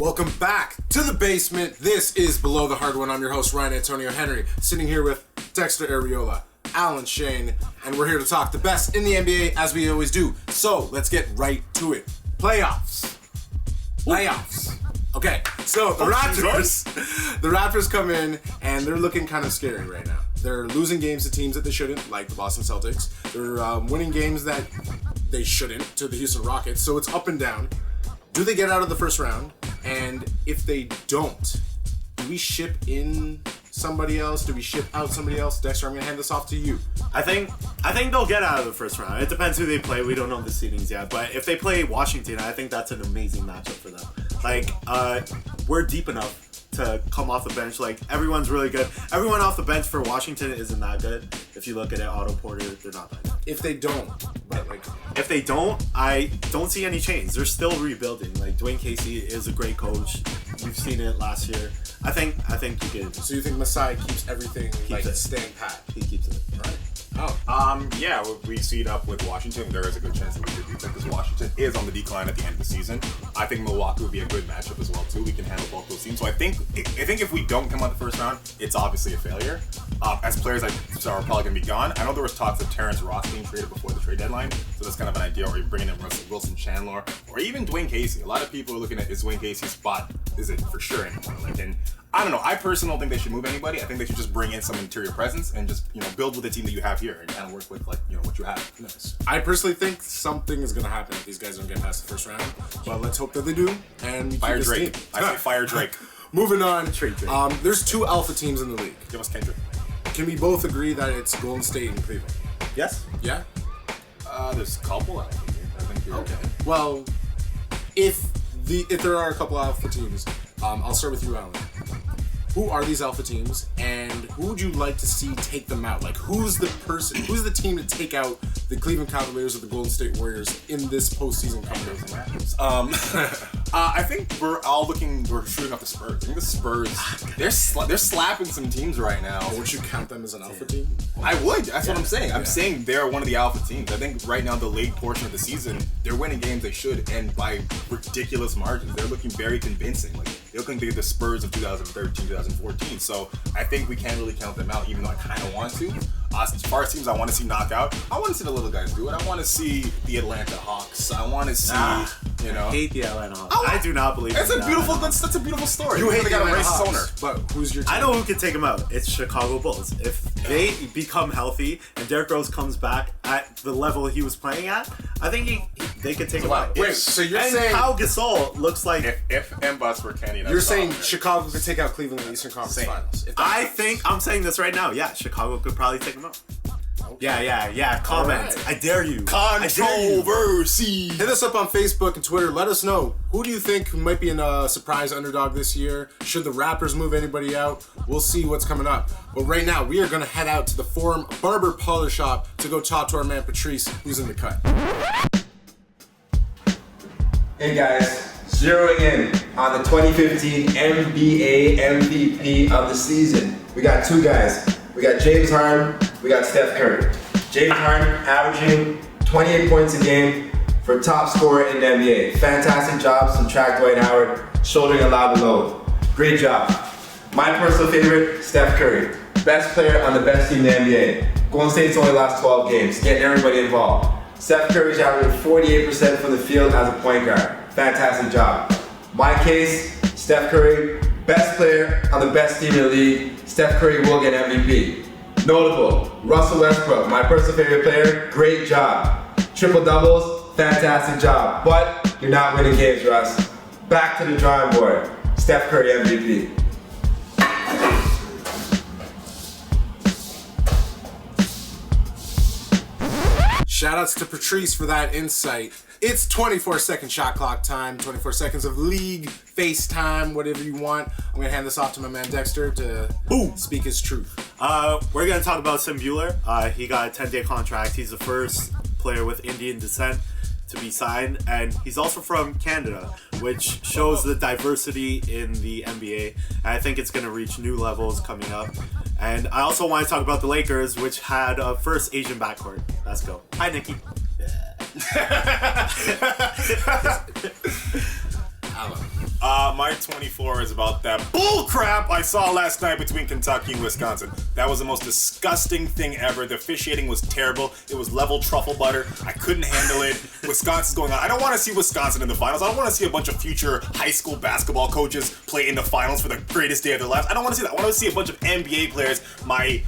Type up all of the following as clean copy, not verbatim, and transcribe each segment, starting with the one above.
Welcome back to the basement. This is Below the Hard One. I'm your host, Ryan Antonio Henry, sitting here with Dexter Ariola, Alan Shane, and we're here to talk the best in the NBA as we always do. So let's get right to it. Playoffs. Okay, so the Raptors come in and they're looking kind of scary right now. They're losing games to teams that they shouldn't, like the Boston Celtics. They're winning games that they shouldn't to the Houston Rockets. So it's up and down. Do they get out of the first round? And if they don't, do we ship in somebody else? Do we ship out somebody else? Dexter, I'm going to hand this off to you. I think they'll get out of the first round. It depends who they play. We don't know the seedings yet. But if they play Washington, I think that's an amazing matchup for them. Like, we're deep enough to come off the bench. Like, everyone's really good. Everyone off the bench for Washington isn't that good. If you look at it, Otto Porter, they're not that good. If they don't, if they don't, I don't see any change. They're still rebuilding. Like, Dwayne Casey is a great coach. You've seen it last year. I think you get it. So you think Masai keeps everything staying pat? He keeps it. Right. Yeah, we see it up with Washington. There is a good chance that we could beat them because Washington is on the decline at the end of the season. I think Milwaukee would be a good matchup as well too. We can handle both those teams. So I think if we don't come out the first round, it's obviously a failure. As players are probably going to be gone. I know there was talks of Terrence Ross being traded before the trade deadline, so that's kind of an idea. Or you're bringing in Russell Wilson, Chandler, or even Dwayne Casey. A lot of people are looking at is Dwayne Casey's spot. Is it for sure anymore? And I don't know. I personally don't think they should move anybody. I think they should just bring in some interior presence and just build with the team that you have here and kind of work with what you have. Nice. I personally think something is going to happen if these guys don't get past the first round. But let's hope that they do. And fire Drake. I say fire Drake. Moving on. There's two alpha teams in the league. Give us Kendrick. Can we both agree that it's Golden State and Cleveland? Yes. Yeah. There's a couple alpha teams. I think you're okay. Well, if there are a couple alpha teams, I'll start with you, Alan. Who are these alpha teams, and who would you like to see take them out? Like, who's the team to take out the Cleveland Cavaliers or the Golden State Warriors in this postseason coming? I think we're shooting up the Spurs. I think the Spurs, they're slapping some teams right now. Would you count them as an alpha team? I would. That's what I'm saying. I'm saying they're one of the alpha teams. I think right now, the late portion of the season, they're winning games they should, and by ridiculous margins. They're looking very convincing. Like, they're looking like the Spurs of 2013, 2014. So I think we can't really count them out, even though I kind of want to. As far as teams I want to see knock out, I want to see the little guys do it. I want to see the Atlanta Hawks. I want to see, I hate the Atlanta Hawks. I do not believe that's a beautiful story. You hate the Atlanta racist owner. But who's your team? I know who can take them out. It's Chicago Bulls. If they become healthy and Derrick Rose comes back at the level he was playing at, I think they could take him out. Wait, so you're saying Pau Gasol looks like if and Bus were Kenny. You're saying Chicago could take out Cleveland in the Eastern Conference Finals? I'm saying this right now. Yeah, Chicago could probably take them out. Okay. Yeah. Comment. Right. I dare you. Controversy. Hit us up on Facebook and Twitter. Let us know. Who do you think might be a surprise underdog this year? Should the Raptors move anybody out? We'll see what's coming up. But right now, we are going to head out to the Forum Barber Parlor Shop to go talk to our man Patrice, who's in the cut. Hey guys, zeroing in on the 2015 NBA MVP of the season. We got two guys. We got James Harden, we got Steph Curry. James Harden averaging 28 points a game for top scorer in the NBA. Fantastic job, subtract Dwight Howard, shouldering a lot of load. Great job. My personal favorite, Steph Curry. Best player on the best team in the NBA. Golden State's only lost 12 games, getting everybody involved. Steph Curry's averaging 48% from the field as a point guard. Fantastic job. My case, Steph Curry, best player on the best team in the league. Steph Curry will get MVP. Notable, Russell Westbrook, my personal favorite player, great job. Triple doubles, fantastic job. But you're not winning games, Russ. Back to the drawing board. Steph Curry MVP. Shoutouts to Patrice for that insight. It's 24-second shot clock time, 24 seconds of league, FaceTime, whatever you want. I'm going to hand this off to my man Dexter to speak his truth. We're going to talk about Sim Bueller. He got a 10-day contract. He's the first player with Indian descent to be signed, and he's also from Canada, which shows the diversity in the NBA. And I think it's going to reach new levels coming up. And I also want to talk about the Lakers, which had a first Asian backcourt. Let's go. Hi, Nikki. Alan. My 24 is about that bull crap I saw last night between Kentucky and Wisconsin. That was the most disgusting thing ever. The officiating was terrible. It was level truffle butter. I couldn't handle it. Wisconsin's going on. I don't want to see Wisconsin in the finals. I don't want to see a bunch of future high school basketball coaches play in the finals for the greatest day of their lives. I don't want to see that. I want to see a bunch of NBA players. My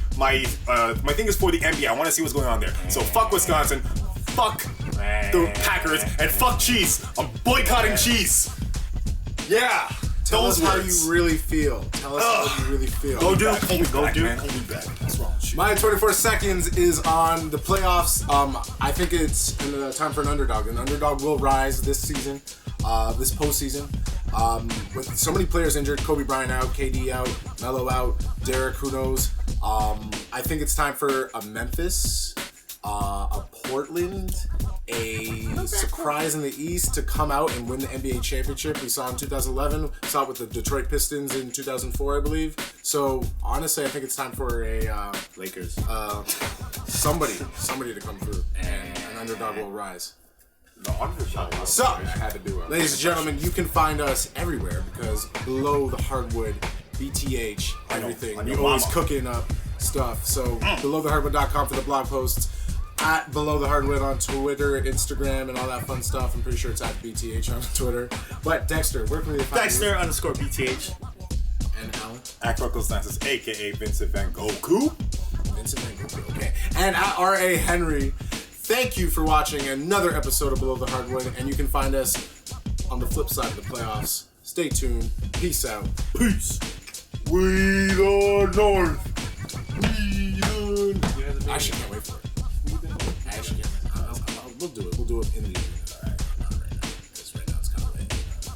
thing is for the NBA. I want to see what's going on there. So fuck Wisconsin. Fuck the Packers. And fuck cheese. I'm boycotting cheese. Yeah. Tell us how you really feel. Tell us how you really feel. Go Duke. Hold me back. What's wrong with you? My 24 seconds is on the playoffs. I think it's time for an underdog. An underdog will rise this season, this postseason. With so many players injured, Kobe Bryant out, KD out, Melo out, Derek, who knows. I think it's time for a Memphis, a Portland, a surprise in the East to come out and win the NBA championship. We saw in 2011, saw it with the Detroit Pistons in 2004, I believe. So honestly, I think it's time for a Lakers. somebody to come through, and an underdog will rise. No, underdog. So, I had to do it. ladies and gentlemen, you can find us everywhere because below the hardwood, BTH, everything. We always cooking up stuff. So belowthehardwood.com for the blog posts. At Below the Hardwood on Twitter, Instagram, and all that fun stuff. I'm pretty sure it's at BTH on Twitter. But Dexter, where can we find you? Dexter_BTH. And Alan? At Stances, aka Vincent Van Gogh. Vincent Van Gogh, okay. And at R.A. Henry. Thank you for watching another episode of Below the Hardwood. And you can find us on the flip side of the playoffs. Stay tuned. Peace out. Peace. We the North. We the North. I actually can't wait for it. I actually can't. We'll do it. We'll do it in the evening. All right.